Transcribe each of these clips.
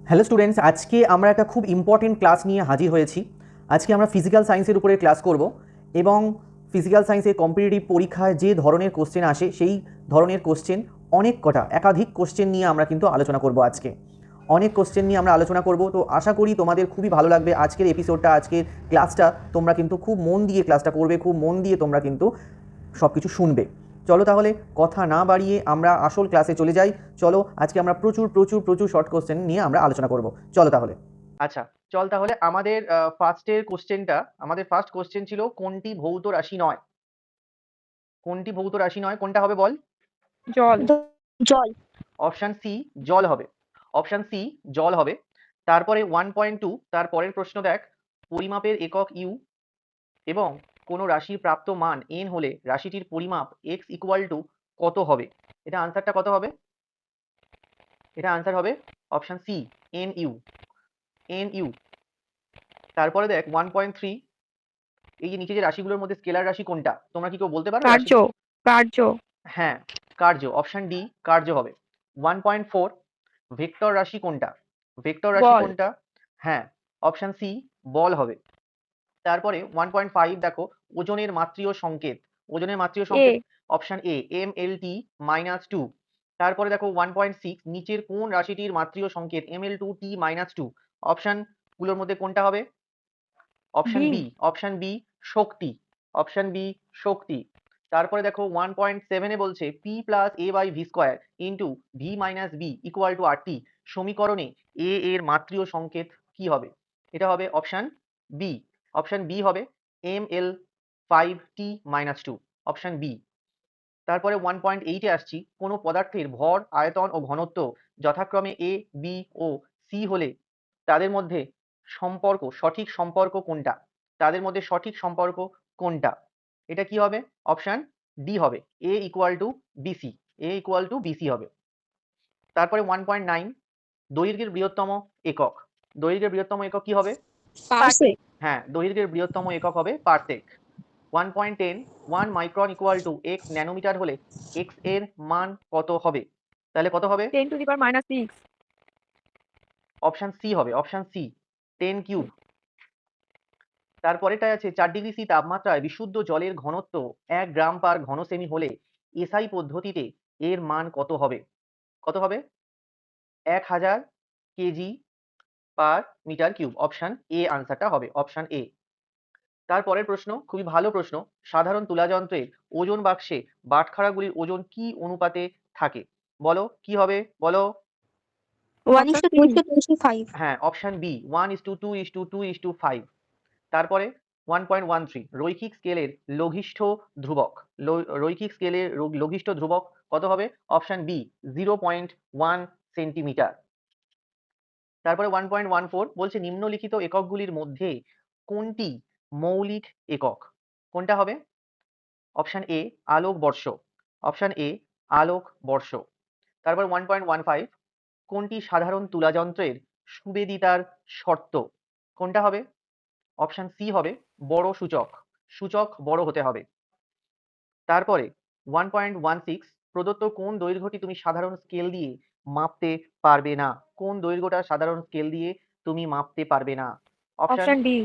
Hello students, আজকে আমরা একটা খুব ইম্পর্টেন্ট ক্লাস নিয়ে হাজির হয়েছি। আজকে আমরা ফিজিক্যাল সায়েন্সের উপরে ক্লাস করব এবং ফিজিক্যাল সায়েন্সের কম্পিটিটিভ পরীক্ষায় যে ধরনের কোশ্চেন আসে সেই ধরনের কোশ্চেন অনেক কটা একাধিক কোশ্চেন নিয়ে আমরা কিন্তু আলোচনা করব আজকে। অনেক কোশ্চেন নিয়ে আমরা আলোচনা করব, তো আশা করি তোমাদের খুবই ভালো লাগবে আজকের এপিসোডটা, আজকের ক্লাসটা। তোমরা কিন্তু খুব মন দিয়ে ক্লাসটা করবে, খুব মন দিয়ে তোমরা কিন্তু সব কিছু শুনবে। চলো তাহলে কথা না বাড়িয়ে আমরা আসল ক্লাসে চলে যাই। চলো, আজকে আমরা প্রচুর প্রচুর প্রচুর শর্ট কোশ্চেন নিয়ে আমরা আলোচনা করব। চলো তাহলে। আচ্ছা, চল তাহলে আমাদের ফার্স্ট কোশ্চেন ছিল কোনটি ভৌত রাশি নয়? কোনটি ভৌত রাশি নয়, কোনটা হবে বল? জল। জল। অপশন সি জল হবে। অপশন সি জল হবে। তারপরে 1.2, তার পরের প্রশ্ন দেখ, পরিমাপের একক ইউ এবং কোনো রাশির প্রাপ্ত মান n হলে রাশিটির পরিমাপ x ইকুয়াল টু কত হবে? এটা আনসারটা কত হবে? এটা আনসার হবে option C N U. N U. তারপরে দেখ 1.3, এই যে নিচে যে রাশিগুলোর মধ্যে স্কেলার রাশি কোনটা? তোমরা কি কেউ বলতে পারো রাশি? কার্য। কার্য। হ্যাঁ, কার্য। অপশন ডি কার্য হবে। 1.4, ভেক্টর রাশি কোনটা? ভেক্টর রাশি বল। কোনটা? হ্যাঁ, অপশন সি বল হবে। তারপরে 1.5 দেখো, ওজনের মাত্রীয় সংকেত। ওজনের মাত্রীয় এ। সংকেত অপশন এ এম এল টি -2। তারপরে দেখো 1.6, নিচের কোন রাশিটির মাত্রীয় সংকেত ml2t -2? অপশন গুলোর মধ্যে কোনটা হবে? Option B. B. Option B শক্তি। অপশন বি শক্তি। তারপরে দেখো 1.7 বলছে p plus a by V square into V minus B equal to R T সমীকরণে a এর মাত্রীয় সংকেত কি হবে? এটা হবে অপশন বি। অপশন বি হবে ml5t-2। Option B. তারপরে 1.8 আসছি, কোনো পদার্থের ভর, আয়তন ও ঘনত্ব যথাক্রমে এ, বি ও সি হলে তাদের মধ্যে সঠিক সম্পর্ক কোনটা? তাদের মধ্যে সঠিক সম্পর্ক কোনটা? এটা কি হবে? অপশন ডি হবে A equal to BC. A equal to BC হবে। তারপরে 1.9, দৈর্ঘ্যের বৃহত্তম একক। দৈর্ঘ্যের বৃহত্তম একক কি হবে? পার্সেক। হ্যাঁ, দৈর্ঘ্যের বৃহত্তম একক হবে parsec. 1.10, 1 micron equal to X nanometer হলে এক্স এর মান কত হবে? তাহলে কত হবে? 10⁻⁶। অপশন সি হবে। Option C 10 cube. তারপরেটাই আছে 4°C তাপমাত্রায় বিশুদ্ধ জলের ঘনত্ব 1 গ্রাম পার ঘন সেমি হলে এসআই পদ্ধতিতে এর মান কত হবে? কত হবে? 1000 KG per metre cube. Option A আনসারটা হবে। Option A. তারপরের প্রশ্ন খুবই ভালো প্রশ্ন, সাধারণ তুলা যন্ত্রের ওজন বাক্সে বাটখারাগুলির ওজন কি অনুপাতে থাকে? বলো কি হবে? বলো। 1:2:5। হ্যাঁ, অপশন বি 1:2:2:5। তারপরে 1.13, রৈখিক স্কেলের লঘিষ্ঠ ধ্রুবক। রৈখিক স্কেলের লঘিষ্ঠ ধ্রুবক কত হবে? Option B 0.1 centimetre. তারপরে 1.14 বলছে নিম্নলিখিত এককগুলির মধ্যে কোনটি মৌলিক একক? কোনটা হবে? অপশন এ আলোক বর্ষ। অপশন এ আলোক বর্ষ। তারপর 1.15, কোনটি সাধারণ তুলা যন্ত্রের সুবেদিতার শর্ত? কোনটা হবে? অপশন সি হবে বড় সূচক। সূচক বড় হতে হবে। তারপরে 1.16, প্রদত্ত কোন দৈর্ঘ্যটি তুমি সাধারণ স্কেল দিয়ে মাপতে পারবে না? কোন দৈর্ঘ্যটা সাধারণ স্কেল দিয়ে তুমি মাপতে পারবে না? Option option D.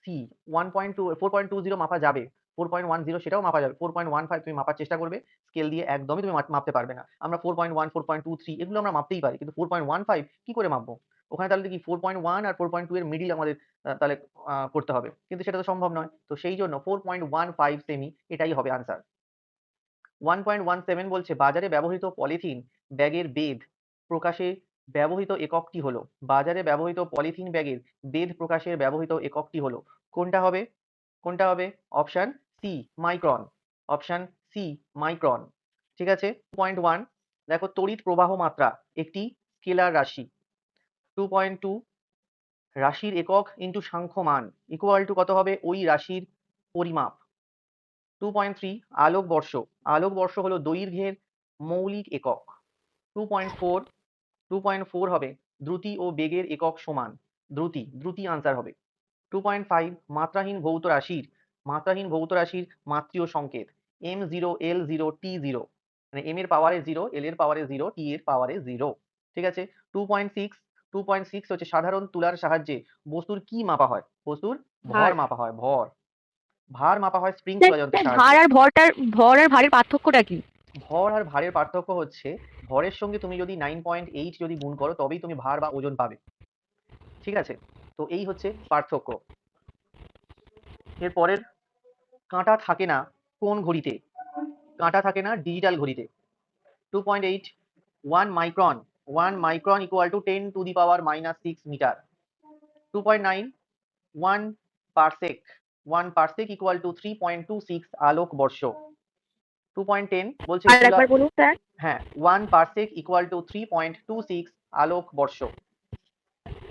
সি 4.20 মাপা যাবে, 4.10 সেটাও মাপা যাবে, 4.15 তুমি মাপার চেষ্টা করবে, স্কেল দিয়ে একদমই তুমি মাপতে পারবে না। আমরা 4.1, 4.23 এগুলো আমরা মাপতেই পারি, কিন্তু 4.15 কি করে মাপবো? ওখানে তাহলে কি 4.1 আর 4.2 এর মিডিল আমাদের তাহলে করতে হবে, কিন্তু সেটা তো সম্ভব নয়। তো সেই জন্য 4.15 সেমি এটাই হবে আনসার। 1.17 বলছে বাজারে ব্যবহৃত পলিথিন ব্যাগের বেধ প্রকাশে ব্যবহৃত এককটি হলো। বাজারে ব্যবহৃত পলিথিন ব্যাগের বেধ প্রকাশের ব্যবহৃত এককটি হলো। কোনটা হবে? কোনটা হবে? Option C micron. Option C micron. ঠিক আছে। 2.1 দেখো, তড়িৎ প্রবাহ মাত্রা একটি স্কেলার রাশি। 2.2, রাশির একক ইন্টু সাংখ্যমান ইকুয়াল টু কত হবে? ওই রাশির পরিমাপ। 2.3, আলোক বর্ষ। আলোক বর্ষ হলো দৈর্ঘ্যের মৌলিক একক। 2.4, 2.4 হবে দ্রুতি ও বেগের একক সমান। দ্রুতি। দ্রুতি আনসার হবে। 2.5, মাত্রাহীন ভৌত রাশির মাত্রীয় সংকেত m0 l0 t0, মানে m এর পাওয়ারে 0, l এর পাওয়ারে 0, t এর পাওয়ারে 0। ঠিক আছে। 2.6, 2.6 হচ্ছে সাধারণ তুলার সাহায্যে বস্তুর কি মাপা হয়? বস্তুর ভর ভার। মাপা হয়, ভর। ভার মাপা হয় স্প্রিং স্যার, তুলা যন্ত্রের ভার সাহায্যে। আর ভর আর ভারের পার্থক্যটা কি? ভর আর ভারের পার্থক্য হচ্ছে ভরের সঙ্গে তুমি যদি 9.8 যদি গুণ করো তবেই তুমি ভার বা ওজন পাবে। ঠিক আছে? তো এই হচ্ছে পার্থক্য। এর পরের, কাঁটা থাকে না কোন ঘড়িতে? কাঁটা থাকে না ডিজিটাল ঘড়িতে। 2.8, 1 micron, 1 micron equal to 10⁻⁻6 metre. 2.9, 1 parsec, 1 parsec equal to 3.26 আলোক বর্ষ। 2.10 বলছে আর তুলা, একবার বলুন স্যার। হ্যাঁ 1 পারসেক ইকুয়াল টু 3.26 আলোক বর্ষ।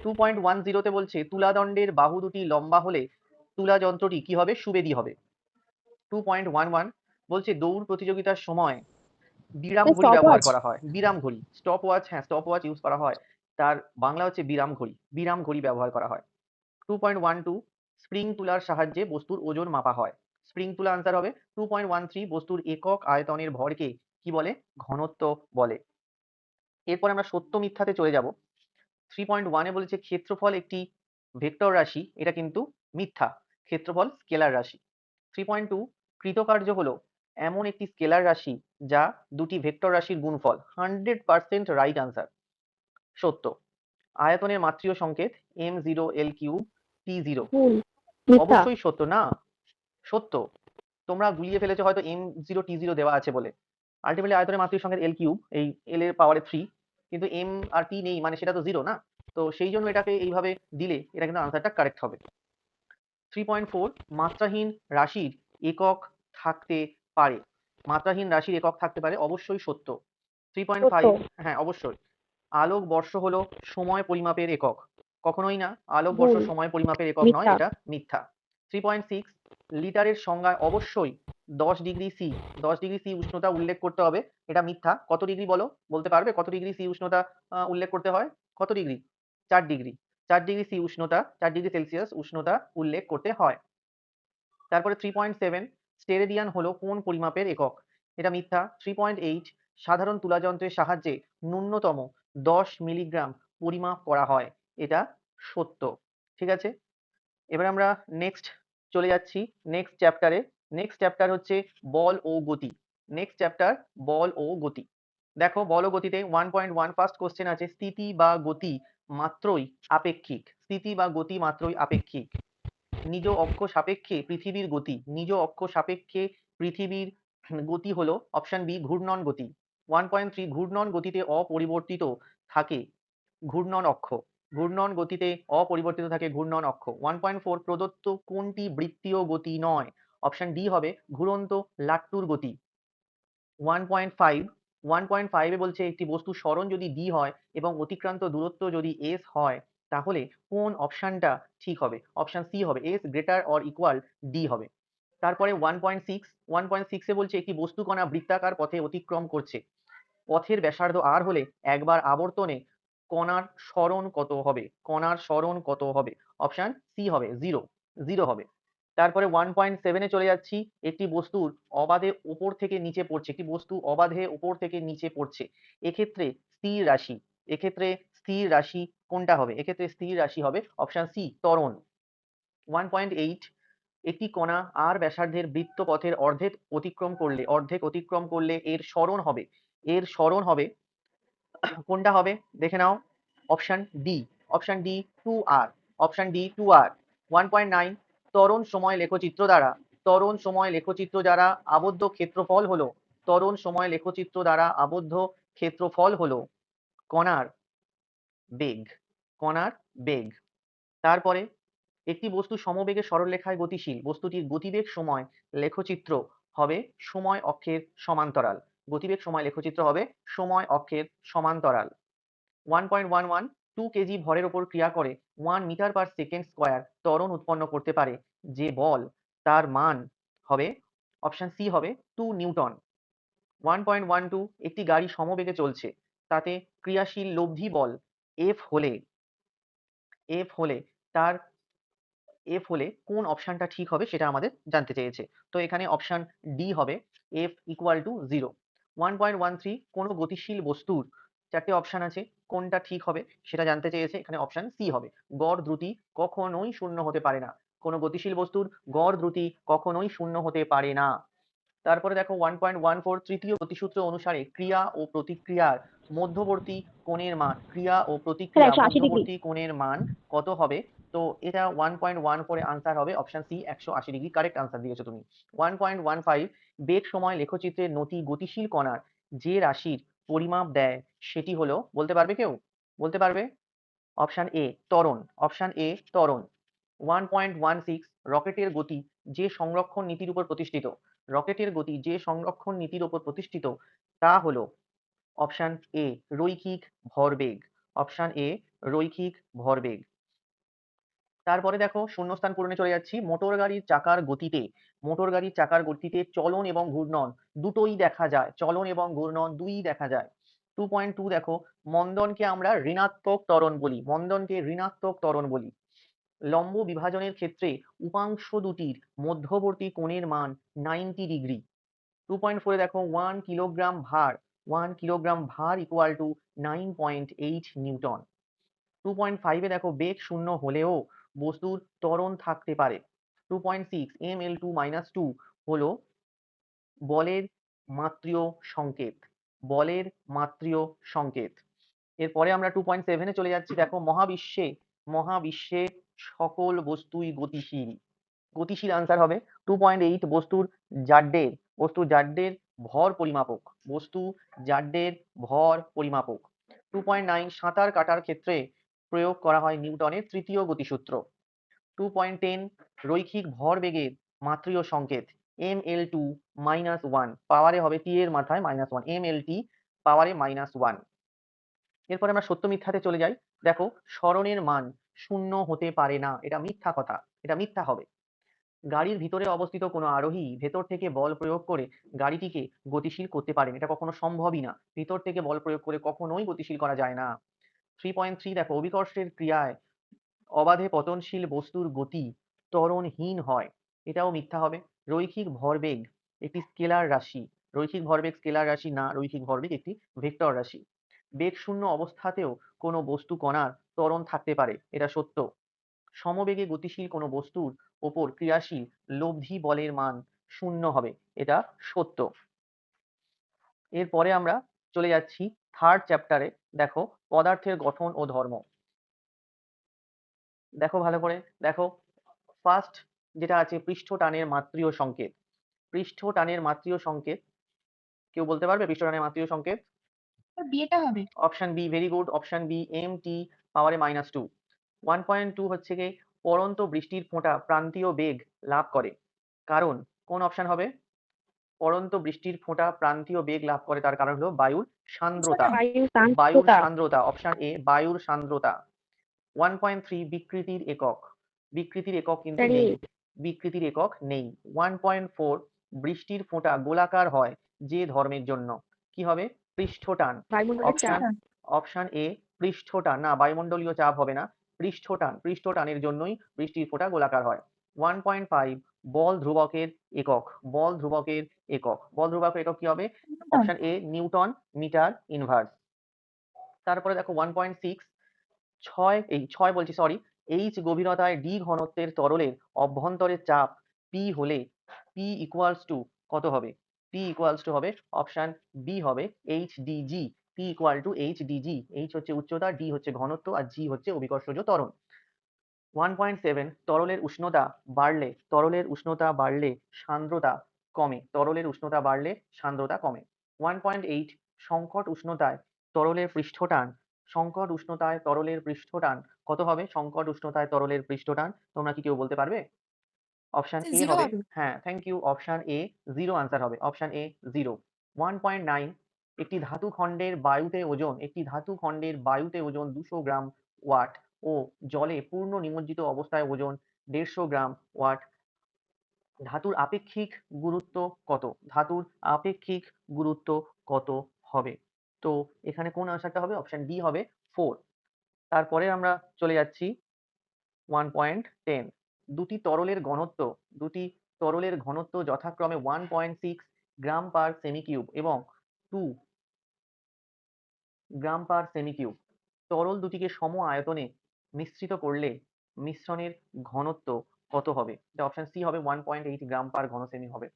2.10 তে বলছে তুলাদণ্ডের বাহু দুটি লম্বা হলে তুলা যন্ত্রটি কি হবে? সুবেদী হবে। 2.11 বলছে দৌড় প্রতিযোগিতার সময় বিরাম ঘড়ি ব্যবহার স্টপওয়াচ। করা হয়। বিরাম ঘড়ি, স্টপ ওয়াচ, হ্যাঁ স্টপ ওয়াচ ইউজ করা হয়। তার বাংলা হচ্ছে বিরাম ঘড়ি। বিরাম ঘড়ি ব্যবহার করা হয়। 2.12 স্প্রিং তুলার সাহায্যে বস্তুর ওজন মাপা হয়। স্প্রিং তুলা আনসার হবে। 2.13 বস্তুর একক আয়তনের ভরকে কি বলে? ঘনত্ব বলে। এরপর আমরা সত্য মিথ্যাতে চলে যাব। 3.1 এ বলেছে ক্ষেত্রফল একটি ভেক্টর রাশি, এটা কিন্তু মিথ্যা। ক্ষেত্রফল স্কেলার রাশি। 3.2 কৃতকার্য হলো এমন একটি স্কেলার রাশি যা দুটি ভেক্টর রাশির গুণফল। 100% রাইট আনসার, সত্য। আয়তনের মাত্রিয় সংকেত m0l³ t0, ভুল। মিথ্যা। অবশ্যই সত্য না, সত্য। তোমরা গুলিয়ে ফেলেছো হয়তো m0 t0 দেওয়া আছে বলে। আলটিমেটলি আয়তনের মাত্রিক সংকেত l³ এই l এর পাওয়ারে 3, কিন্তু m আর t নেই মানে সেটা তো 0 না। তো সেই জন্য এটাকে এইভাবে দিলে এটা কিন্তু আনসারটা কারেক্ট হবে। 3.4 মাত্রাহীন রাশির একক থাকতে পারে। মাত্রাহীন রাশির একক থাকতে পারে, অবশ্যই সত্য। সত্য। 3.5, হ্যাঁ অবশ্যই। আলোক বর্ষ হলো সময় পরিমাপের একক। কখনোই না, আলোক বর্ষ ভুল। সময় পরিমাপের একক নয়, মিথ্যা। এটা মিথ্যা। 3.6 লিটারের সংজ্ঞায় অবশ্যই 10°C, 10°C উষ্ণতা উল্লেখ করতে হবে, এটা মিথ্যা। কত ডিগ্রি বলো? বলতে পারবে কত ডিগ্রি সি উষ্ণতা উল্লেখ করতে হয়? কত ডিগ্রি? 4°। 4°C উষ্ণতা, 4°C উষ্ণতা উল্লেখ করতে হয়। তারপরে 3.7 স্টেরেডিয়ান হলো কোন পরিমাপের একক? এটা মিথ্যা। 3.8 সাধারণ তুলাযন্ত্রের সাহায্যে ন্যূনতম 10 মিলিগ্রাম পরিমাপ করা হয়, এটা সত্য। ঠিক আছে, এবার আমরা নেক্সট চলে যাচ্ছি নেক্সট চ্যাপ্টারে। নেক্সট চ্যাপ্টার হচ্ছে বল ও গতি। নেক্সট চ্যাপ্টার বল ও গতি। দেখো বল ও গতিতে 1.1 ফার্স্ট কোশ্চেন আছে, স্থিতি বা গতি মাত্রই আপেক্ষিক। স্থিতি বা গতি মাত্রই আপেক্ষিক। নিজ অক্ষ সাপেক্ষে পৃথিবীর গতি, নিজ অক্ষ সাপেক্ষে পৃথিবীর গতি হলো অপশন বি ঘূর্ণন গতি। 1.3 ঘূর্ণন গতিতে অপরিবর্তিত থাকে ঘূর্ণন অক্ষ। ঘূর্ণন গতিতে অপরিবর্তিত থাকে ঘূর্ণন অক্ষ। 1.4 প্রদত্ত কোনটি বৃত্তীয় গতি নয়? অপশন ডি হবে ঘুরন্ত লাট্টুর গতি। 1.5, 1.5 এ বলছে একটি বস্তু সরণ যদি ডি হয় এবং অতিক্রান্ত দূরত্ব যদি এস হয় তাহলে কোন অপশনটা ঠিক হবে? অপশন সি হবে, S greater or equal D হবে। তারপরে 1.6, 1.6 এ বলছে একটি বস্তু কণা বৃত্তাকার পথে অতিক্রম করছে। পথের ব্যাসার্ধ আর হলে একবার আবর্তনে কণার সরণ কত হবে? কণার সরণ কত হবে? অপশন সি হবে 0, 0 হবে। তারপরে 1.7 এ চলে যাচ্ছি, একটি বস্তুর অবাধে উপর থেকে নিচে পড়ছে, একটি বস্তু অবাধে উপর থেকে নিচে পড়ছে, এক্ষেত্রে স্থির রাশি, এক্ষেত্রে স্থির রাশি কোনটা হবে? এক্ষেত্রে স্থির রাশি হবে অপশন সি ত্বরণ। 1.8 একটি কণা আর ব্যাসার্ধের বৃত্তপথের অর্ধেক অতিক্রম করলে এর সরণ হবে, এর সরণ হবে কোনটা হবে? দেখে নাও, option D, option D 2r, option D 2r। 1.9 ত্বরণ সময় লেখচিত্র দ্বারা, ত্বরণ সময় লেখচিত্র দ্বারা আবদ্ধ ক্ষেত্রফল হলো, ত্বরণ সময় লেখচিত্র দ্বারা আবদ্ধ ক্ষেত্রফল হলো কণার বেগ, কণার বেগ। তারপরে একটি বস্তু সমবেগে সরলরেখায় গতিশীল, বস্তুটির গতিবেগ সময় লেখচিত্র হবে সময় অক্ষের সমান্তরাল। গতিবেগ সময় লেখচিত্র হবে সময় অক্ষের সমান্তরাল। 1.11 2 কেজি ভরের ওপর ক্রিয়া করে 1 মিটার পার সেকেন্ড স্কোয়ার ত্বরণ উৎপন্ন করতে পারে যে বল, তার মান হবে অপশন সি হবে 2 নিউটন। 1.12 একটি গাড়ি সমবেগে চলছে, তাতে ক্রিয়াশীল লব্ধি বল এফ হলে, এফ হলে তার এফ হলে কোন অপশনটা ঠিক হবে সেটা আমাদের জানতে চেয়েছে। তো এখানে অপশন ডি হবে, এফ ইকুয়াল টু 0। 1.13 কোনো গতিশীল বস্তুর চারটে অপশন আছে, কোনটা ঠিক হবে সেটা জানতে চেয়েছে। এখানে অপশন সি হবে। গড় দ্রুতি কখনোই শূন্য হতে পারে না। কোনো গতিশীল বস্তুর গড় দ্রুতি কখনোই শূন্য হতে পারে না। তারপরে দেখো 1.14 তৃতীয় গতিসূত্র অনুসারে ক্রিয়া ও প্রতিক্রিয়ার মধ্যবর্তী কোণের মান, ক্রিয়া ও প্রতিক্রিয়া 180 ডিগ্রি। মধ্যবর্তী কোণের মান কত হবে? তো এটা 1.14 এর আনসার হবে option C 180 degree. Correct answer দিয়েছো তুমি। 1.15 বেগ সময় লেখচিত্রের নতি গতিশীল কণার যে রাশির পরিমাপ দেয় সেটি হলো, বলতে পারবে কেউ? বলতে পারবে? অপশন এ ত্বরণ। অপশন এ ত্বরণ। 1.16 রকেটের গতি যে সংরক্ষণ নীতির উপর প্রতিষ্ঠিত, রকেটের গতি যে সংরক্ষণ নীতির উপর প্রতিষ্ঠিত তা হলো অপশন এ রৈখিক ভরবেগ। অপশন এ রৈখিক ভরবেগ। তারপরে দেখো শূন্যস্থান পূরণে চলে যাচ্ছি। মোটর গাড়ির চাকার গতিতে, মোটর গাড়ির চাকার গতিতে চলন এবং ঘূর্ণন দুটোই দেখা যায়, চলন এবং ঘূর্ণন দুইই দেখা যায়। 2.2 দেখো, মন্দনকে আমরা ঋণাত্মক ত্বরণ বলি, মন্দনকে ঋণাত্মক ত্বরণ বলি। লম্ব বিভাজনের ক্ষেত্রে উপাংশ দুটির মধ্যবর্তী কোণের মান 90 ডিগ্রি। 2.4 দেখো 1 কিলোগ্রাম ভার, 1 কিলোগ্রাম ভার ইকুয়াল টু 9.8 নিউটন। 2.5 এ দেখো বেগ শূন্য হলেও বস্তুর ত্বরণ থাকতে পারে। 2.6 ml2 হলো বলের মাত্রীয় সংকেত, বলের মাত্রীয় সংকেত। এরপরে আমরা 2.7 এ চলে যাচ্ছি। দেখো মহাবিশ্বে, মহাবিশ্বে সকল বস্তুই গতিশীল, গতিশীল আনসার হবে। 2.8 বস্তুর জাড্যের, বস্তুর জাড্যের ভর পরিমাপক, বস্তু জাড্যের ভর পরিমাপক। 2.9 সাঁতার কাটার ক্ষেত্রে প্রয়োগ করা হয় নিউটনের তৃতীয় গতিসূত্র। 2.10 রৈখিক ভরবেগের মাত্রীয় সংকেত ml2-1, পাওয়ারে হবে টি এর মাথায় -1, mlt পাওয়ারে -1। এরপরে আমরা সত্য মিথ্যাতে চলে যাই। দেখো সরণের মান শূন্য হতে পারে না, এটা মিথ্যা কথা, এটা মিথ্যা হবে। গাড়ির ভিতরে অবস্থিত কোনো আরোহী ভেতর থেকে বল প্রয়োগ করে গাড়িটিকে গতিশীল করতে পারেন, এটা কখনো সম্ভবই না। ভিতর থেকে বল প্রয়োগ করে কখনোই গতিশীল করা যায় না। 3.3 দেখো অভিকর্ষের ক্রিয়ায় অবাধে পতনশীল বস্তুর গতি ত্বরণহীন হয়, এটাও মিথ্যা হবে। রৈখিক ভরবেগ একটি স্কেলার রাশি, রৈখিক ভরবেগ স্কেলার রাশি না, রৈখিক ভরবেগ একটি ভেক্টর রাশি। বেগ শূন্য অবস্থাতেও কোনো বস্তু কণার ত্বরণ থাকতে পারে, এটা সত্য। সমবেগে গতিশীল কোনো বস্তুর ওপর ক্রিয়াশীল লব্ধি বলের মান শূন্য হবে, এটা সত্য। এরপরে আমরা চলে যাচ্ছি থার্ড চ্যাপ্টারে। দেখো পদার্থের গঠন ও ধর্ম। দেখো ভালো করে দেখো, ফার্স্ট যেটা আছে পৃষ্ঠটানের মাত্রীয় সংকেত, পৃষ্ঠটানের মাত্রীয় সংকেত কেউ বলতে পারবে পৃষ্ঠটানের মাত্রীয় সংকেত? বিয়েটা হবে। Option B very good, option B mt পাওয়ারে -2। 1.2 হচ্ছে কি পড়ন্ত বৃষ্টির ফোঁটা প্রান্তীয় বেগ লাভ করে, কারণ কোন অপশন হবে? পড়ন্ত বৃষ্টির ফোঁটা প্রান্তীয় বেগ লাভ করে তার কারণ হলো বায়ুর সান্দ্রতা, বায়ু বায়ুর সান্দ্রতা। সান্দ্রতা। অপশন এ বায়ুর সান্দ্রতা। 1.3 বিকৃতির একক, বিকৃতির একক কিন্তু তাহলে নেই, বিকৃতির একক নেই। 1.4 বৃষ্টির ফোঁটা গোলাকার হয় যে ধর্মের জন্য, কি হবে? পৃষ্ঠটান। বায়ুমণ্ডলের অপশন চাপ। অপশন এ পৃষ্ঠটান, না বায়ুমণ্ডলীয় চাপ হবে না, পৃষ্ঠটান, পৃষ্ঠটানের জন্যই বৃষ্টির ফোঁটা গোলাকার হয়। 1.5 বল ধ্রুবকের একক, বল ধ্রুবকের একক, বল ধ্রুবকের একক কি হবে? Option A newton metre inverse. তারপরে দেখো 1.6 ছয় বলছি সরি, এইচ গভীরতায় ডি ঘনত্বের তরলের অভ্যন্তরের চাপ পি হলে পি ইকুয়ালস টু কত হবে? পি ইকুয়ালস টু হবে অপশন বি হবে H DG, P equal to H DG. H হচ্ছে উচ্চতা, ডি হচ্ছে ঘনত্ব, আর জি হচ্ছে অভিকর্ষজ ত্বরণ। 1.7 তরলের উষ্ণতা বাড়লে, তরলের উষ্ণতা বাড়লে সান্দ্রতা কমে, তরলের উষ্ণতা বাড়লে সান্দ্রতা কমে। 1.8 সংকট উষ্ণতায় তরলের পৃষ্ঠটান, সংকট উষ্ণতায় তরলের পৃষ্ঠটান কত হবে? সংকট উষ্ণতায় তরলের পৃষ্ঠটান তোমরা কি কেউ বলতে পারবে? অপশন এ জিরো হবে, হবে। হ্যাঁ thank you, option A zero answer হবে, অপশন এ জিরো। 1.9 একটি ধাতু খণ্ডের বায়ুতে ওজন, একটি ধাতু খণ্ডের বায়ুতে ওজন 200 গ্রাম ওয়াট ও জলে পূর্ণ নিমজ্জিত অবস্থায় ওজন 150 গ্রাম ওয়াট। ধাতুর আপেক্ষিক গুরুত্ব কত? ধাতুর আপেক্ষিক গুরুত্ব কত হবে? তো এখানে কোন আনসারটা হবে? অপশন ডি হবে 4। তারপরে আমরা চলে যাচ্ছি 1.10 দুটি তরলের ঘনত্ব, দুটি তরলের ঘনত্ব যথাক্রমে 1.6 গ্রাম পার সেমি কিউব এবং 2 গ্রাম পার সেমি কিউব। তরল দুটিকে সম আয়তনে মিশ্রিত করলে মিশ্রণের ঘনত্ব কত হবে? এটা অপশন সি হবে 1.8 গ্রাম পার ঘন সেমি হবে।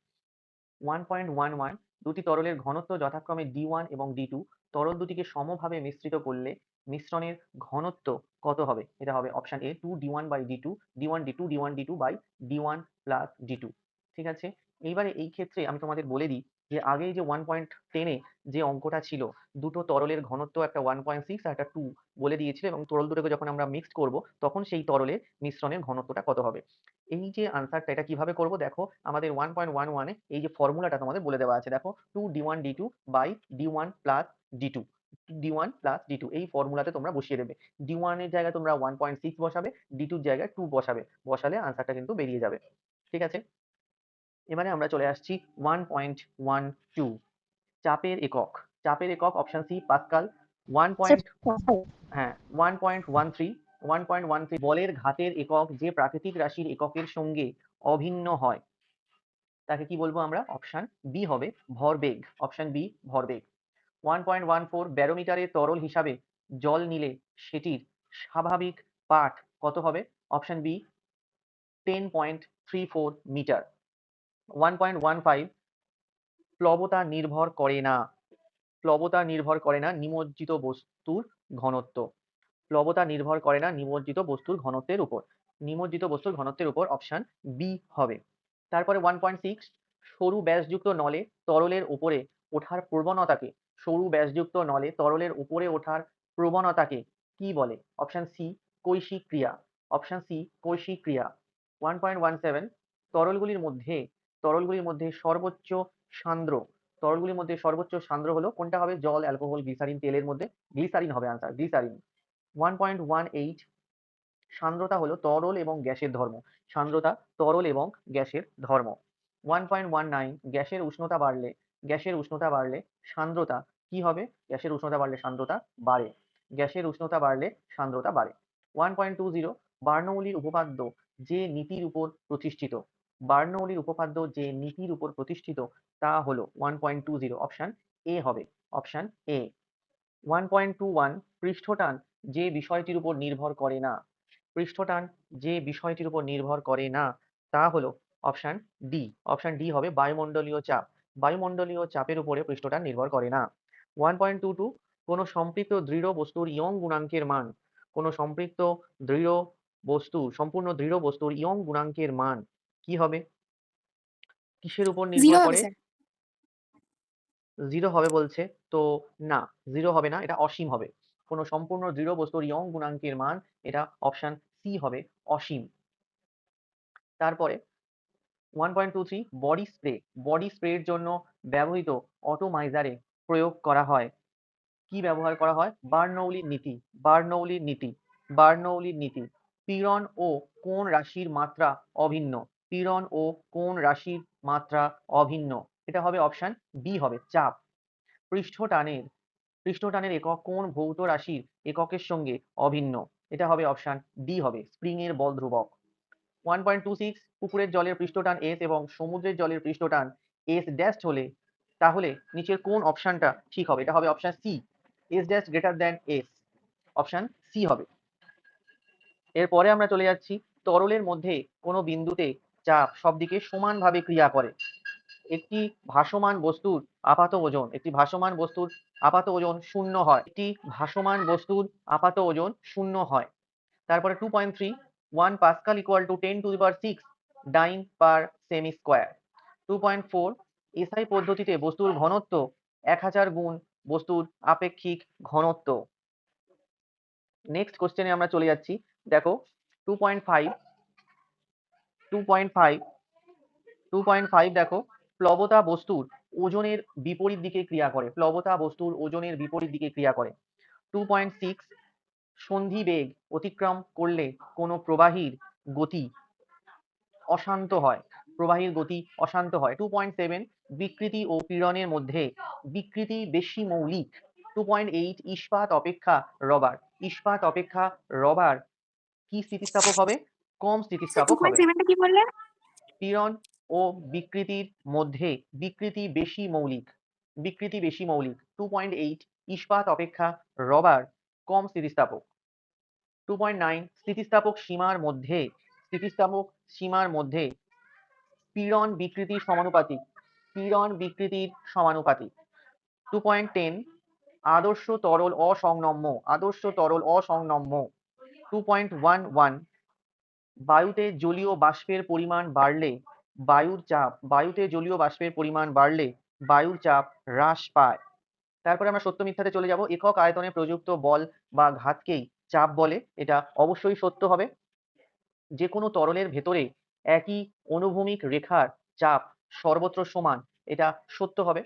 1.11 দুটি তরলের ঘনত্ব যথাক্রমে D1 এবং D2। তরল দুটিকে সমভাবে মিশ্রিত করলে মিশ্রণের ঘনত্ব কত হবে? এটা হবে option A 2D1/D2, D1D2, D1D2 by D1 plus D2। ঠিক আছে, এইবারে এই ক্ষেত্রে আমি তোমাদের বলে দিই যে আগেই যে 1.10 এ যে অঙ্কটা ছিল, দুটো তরলের ঘনত্ব একটা 1.6 আর একটা 2 বলে দিয়েছিল, এবং তরল দুটোকে যখন আমরা মিক্সড করব তখন সেই তরলের মিশ্রণের ঘনত্বটা কত হবে। এই যে আনসারটা, এটা কিভাবে করব দেখো, আমাদের 1.11 এ এই যে ফর্মুলাটা তোমাদের বলে দেওয়া আছে, দেখো 2d1d2 by d1 plus d2, d1 plus d2 এই ফর্মুলাতে তোমরা বসিয়ে দেবে। d1 এর জায়গায় তোমরা 1.6 বসাবে, d2 এর জায়গায় 2 বসাবে, বসালে আনসারটা কিন্তু বেরিয়ে যাবে। ঠিক আছে, এবারে আমরা চলে আসছি 1.12 চাপের একক। চাপের একক অপশন সি পাস্কাল। 1. হ্যাঁ, 1.13 বলের ঘাতের একক যে প্রাকৃতিক রাশির এককের সঙ্গে অভিন্ন হয় তাকে কি বলবো আমরা? অপশন বি হবে ভরবেগ, অপশন বি ভরবেগ। 1.14 ব্যারোমিটারের তরল হিসাবে জল নিলে সেটির স্বাভাবিক পাঠ কত হবে? Option B 10.34 metre. 1.15 প্লবতা নির্ভর করে না, প্লবতা নির্ভর করে না নিমজ্জিত বস্তুর ঘনত্ব, প্লবতা নির্ভর করে না নিমজ্জিত বস্তুর ঘনত্বের উপর, নিমজ্জিত বস্তুর ঘনত্বের উপর অপশন বি হবে। তারপরে 1.6 সরু ব্যাসযুক্ত নলে তরলের উপরে ওঠার প্রবণতাকে, সরু ব্যাসযুক্ত নলে তরলের উপরে ওঠার প্রবণতাকে কি বলে? অপশন সি কৈশিক ক্রিয়া, অপশন সি কৈশিক ক্রিয়া। 1.17 তরলগুলির মধ্যে, তরলগুলির মধ্যে সর্বোচ্চ সান্দ্র, তরলগুলির মধ্যে সর্বোচ্চ সান্দ্র হলো কোনটা হবে? জল, অ্যালকোহল, গ্লিসারিন, তেলের মধ্যে গ্লিসারিন হবে আনসার, গ্লিসারিন। 1.18 সান্দ্রতা হলো তরল এবং গ্যাসের ধর্ম, সান্দ্রতা তরল এবং গ্যাসের ধর্ম। 1.19 গ্যাসের উষ্ণতা বাড়লে, গ্যাসের উষ্ণতা বাড়লে সান্দ্রতা কি হবে? গ্যাসের উষ্ণতা বাড়লে সান্দ্রতা বাড়ে, গ্যাসের উষ্ণতা বাড়লে সান্দ্রতা বাড়ে। 1.20 বার্নৌলির উপপাদ্য যে নীতির উপর প্রতিষ্ঠিত, বার্নৌলির উপপাদ্য যে নীতির উপর প্রতিষ্ঠিত তা হলো 1.20 অপশন এ হবে, অপশন এ। 1.21 পৃষ্ঠটান যে বিষয়টির উপর নির্ভর করে না, পৃষ্ঠটান যে বিষয়টির উপর নির্ভর করে না তা হলো অপশন ডি, অপশন ডি হবে বায়ুমণ্ডলীয় চাপ, বায়ুমণ্ডলীয় চাপের উপরে পৃষ্ঠটান নির্ভর করে না। 1.22 কোনো সম্পৃক্ত দৃঢ় বস্তুর ইয়ং গুণাঙ্কের মান, কোনো সম্পৃক্ত দৃঢ় বস্তু, সম্পূর্ণ দৃঢ় বস্তুর ইয়ং গুণাঙ্কের মান কি হবে? কিসের উপর নির্ভর 0 হবে করে? স্যার। 0 হবে বলছে, তো না, 0 হবে না, এটা অসীম হবে। কোনো সম্পূর্ণ দৃঢ় বস্তুর ইয়ং গুণাঙ্কের মান, এটা অপশন সি হবে অসীম। তারপরে 1.23 বডি স্প্রে, বডি স্প্রের জন্য ব্যবহৃত অটোমাইজারে প্রয়োগ করা হয়, কি ব্যবহার করা হয়? বার্নৌলির নীতি, বার্নৌলির নীতি, বার্নৌলির নীতি। পীড়ন ও কোণ রাশির মাত্রা অভিন্ন, পীড়ন ও কোণ রাশির মাত্রা অভিন্ন, এটা হবে অপশন বি হবে চাপ। পৃষ্ঠটানের, পৃষ্ঠটানের একক কোন ভৌত রাশির এককের সঙ্গে অভিন্ন? এটা হবে অপশন ডি হবে স্প্রিং এর বল ধ্রুবক। 1.26 পুকুরের জলের পৃষ্ঠটান এস এবং সমুদ্রের জলের পৃষ্ঠটান এস ড্যাশ হলে তাহলে নিচের কোন অপশনটা ঠিক হবে? এটা হবে option C S dash greater than S, option C হবে। এরপরে আমরা চলে যাচ্ছি তরলের মধ্যে কোনো বিন্দুতে চাপ সব দিকে সমানভাবে ক্রিয়া করে। একটি ভাসমান বস্তুর আপাত ওজন, একটি ভাসমান বস্তুর আপাত ওজন 0 হয়, একটি ভাসমান বস্তুর আপাত ওজন 0 হয়। তারপরে 2.3 1 pascal equal to 10⁶ dyne per cm square. 2.4 SI পদ্ধতিতে বস্তুর ঘনত্ব 1000 গুণ বস্তুর আপেক্ষিক ঘনত্ব। নেক্সট কোশ্চেনে আমরা চলে যাচ্ছি, দেখো 2.5 2.5 2.5 দেখো প্লবতা বস্তুর ওজনের বিপরীত দিকে ক্রিয়া করে, প্লবতা বস্তুর ওজনের বিপরীত দিকে ক্রিয়া করে। 2.6 সন্ধি বেগ অতিক্রম করলে কোনো প্রবাহীর গতি অশান্ত হয়, প্রবাহীর গতি অশান্ত হয়। 2.7 বিকৃতি ও পীড়নের মধ্যে বিকৃতি বেশি মৌলিক। 2.8 ইস্পাত অপেক্ষা রবার, ইস্পাত অপেক্ষা রবার কি স্থিতিস্থাপক হবে? কম স্যার স্থিতিস্থাপক হবে। 2.7 টা কি বললেন? পীড়ন ও বিকৃতির মধ্যে বিকৃতি বেশি মৌলিক, বিকৃতি বেশি মৌলিক। 2.8 ইস্পাত অপেক্ষা রবার কম স্থিতিস্থাপক। 2.9 স্থিতিস্থাপক সীমার মধ্যে পীড়ন বিকৃতির সমানুপাতিক। 2.10 আদর্শ তরল অসংনম্য। 2.11 বায়ুতে জলীয় বাষ্পের পরিমাণ বাড়লে বায়ুর চাপ হ্রাস পায়। তারপরে আমরা সত্য মিথ্যাতে চলে যাব। একক আয়তনে প্রযুক্ত বল বা ঘাতকেই চাপ বলে, এটা অবশ্যই সত্য হবে। যে কোনো তরলের ভেতরে একই অনুভূমিক রেখার চাপ সর্বত্র সমান, এটা সত্য হবে।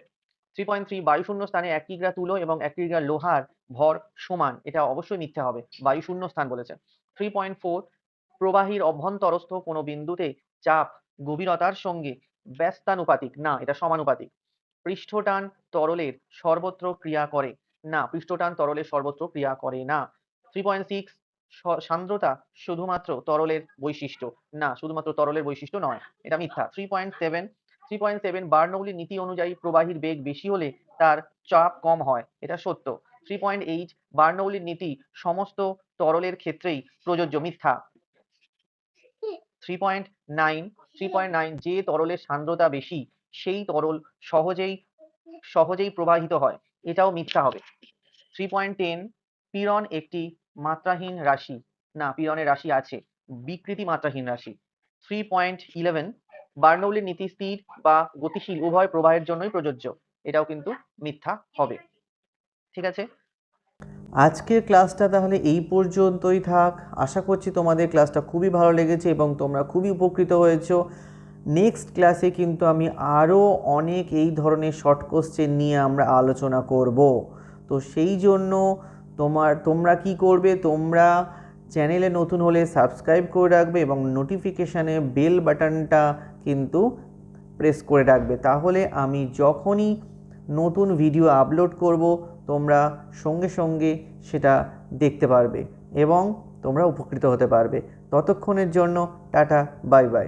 3.3 বায়ুশূন্য স্থানে 1 কিগ্রা তুলো এবং 1 কিগ্রা লোহার ভর সমান, এটা অবশ্যই মিথ্যা হবে, বায়ুশূন্য স্থান বলেছে। 3.4 প্রবাহীর অভ্যন্তরস্থ কোনো বিন্দুতে চাপ গভীরতার সঙ্গে ব্যস্তানুপাতিক, না এটা সমানুপাতিক। পৃষ্ঠটান তরলের সর্বত্র ক্রিয়া করে না, পৃষ্ঠটান তরলের সর্বত্র ক্রিয়া করে না। 3.6 সান্দ্রতা শুধুমাত্র তরলের বৈশিষ্ট্য, না শুধুমাত্র তরলের বৈশিষ্ট্য নয়, এটা মিথ্যা। 3.7 বার্নৌলির নীতি অনুযায়ী প্রবাহীর বেগ বেশি হলে তার চাপ কম হয়, এটা সত্য। 3.8 বার্নৌলির নীতি সমস্ত তরলের ক্ষেত্রেই প্রযোজ্য, মিথ্যা। 3.9 যে তরলের সান্দ্রতা বেশি সেই তরল সহজেই প্রবাহিত হয়, এটাও মিথ্যা হবে। 3.10 পীড়ন একটি মাত্রাহীন রাশি, না পীড়নের রাশি আছে, বিকৃতি মাত্রাহীন রাশি। 3.11 বার্নৌলির নীতি স্থির বা গতিশীল উভয় প্রবাহের জন্যই প্রযোজ্য, এটাও কিন্তু মিথ্যা হবে। ঠিক আছে, আজকের ক্লাসটা তাহলে এই পর্যন্তই থাক। আশা করছি তোমাদের ক্লাসটা খুবই ভালো লেগেছে এবং তোমরা খুবই উপকৃত হয়েছো। নেক্সট ক্লাসে কিন্তু আমি আরও অনেক এই ধরনের শর্ট কোশ্চেন নিয়ে আমরা আলোচনা করব। তো সেই জন্য তোমরা কি করবে, তোমরা চ্যানেলে নতুন হলে সাবস্ক্রাইব করে রাখবে এবং নোটিফিকেশানে বেল বাটনটা কিন্তু প্রেস করে রাখবে, তাহলে আমি যখনই নতুন ভিডিও আপলোড করব তোমরা সঙ্গে সঙ্গে সেটা দেখতে পারবে এবং তোমরা উপকৃত হতে পারবে। ততক্ষণের জন্য টাটা, বাই বাই।